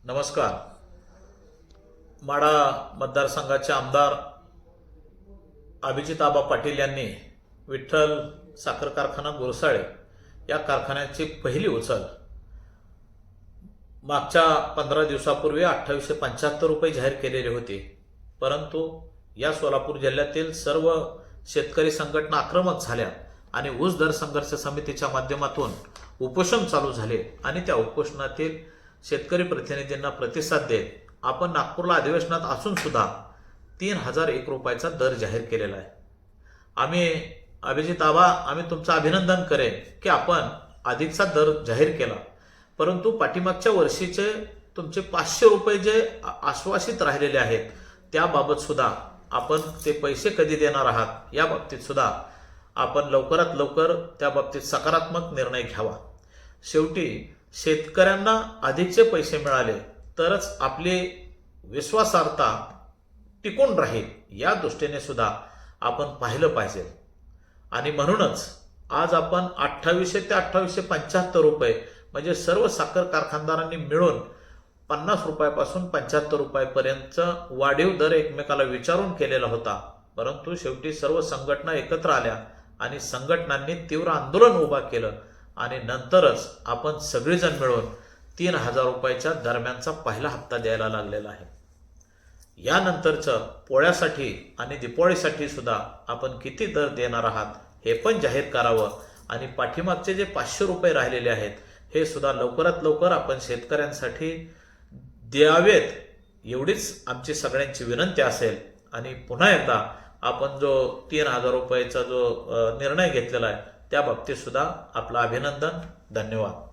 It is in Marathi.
नमस्कार. माढा मतदारसंघाचे आमदार अभिजित आबा पाटील यांनी विठ्ठल साखर कारखाना गुरसाळे या कारखान्याची पहिली उचल मागच्या 15 दिवसापूर्वी 2875 रुपये जाहीर केलेले होते. परंतु या सोलापूर जिल्ह्यातील सर्व शेतकरी संघटना आक्रमक झाल्या आणि ऊस दर संघर्ष समितीच्या माध्यमातून उपोषण चालू झाले आणि त्या उपोषणातील शेतकरी प्रतिनिधींना प्रतिसाद देत आपण नागपूरला अधिवेशनात असून सुद्धा 3001 रुपयाचा दर जाहीर केलेला आहे. अभिजित आबा, आम्ही तुमचं अभिनंदन करेन की आपण अधिकचा दर जाहीर केला. परंतु पाठीमागच्या वर्षीचे तुमचे 500 रुपये जे आश्वासित राहिलेले आहेत त्याबाबत सुद्धा आपण ते पैसे कधी देणार आहात या बाबतीत सुद्धा आपण लवकरात लवकर त्या बाबतीत सकारात्मक निर्णय घ्यावा. शेवटी शेतकऱ्यांना अधिकचे पैसे मिळाले तरच आपली विश्वासार्हता टिकून राहील या दृष्टीने सुद्धा आपण पाहिलं पाहिजे. आणि म्हणूनच आज आपण 2800 ते 2875 रुपये म्हणजे सर्व साखर कारखानदारांनी मिळून 50 रुपयापासून 75 रुपयापर्यंत वाढीव दर एकमेकाला विचारून केलेला होता. परंतु शेवटी सर्व संघटना एकत्र आल्या आणि संघटनांनी तीव्र आंदोलन उभा केलं आणि नंतरच आपण सगळेजण मिळून 3000 रुपयाच्या दरम्यानचा पहिला हप्ता द्यायला लागलेला आहे. यानंतरचं पोळ्यासाठी आणि दिवाळीसाठी सुद्धा आपण किती दर देणार आहात हे पण जाहीर करावं आणि पाठीमागचे जे 500 रुपये राहिलेले आहेत हे सुद्धा लवकरात लवकर आपण शेतकऱ्यांसाठी द्यावेत एवढीच आमची सगळ्यांची विनंती असेल. आणि पुन्हा एकदा आपण जो 3000 रुपयाचा जो निर्णय घेतलेला आहे त्या बाबतीत सुद्धा आपलं अभिनंदन. धन्यवाद.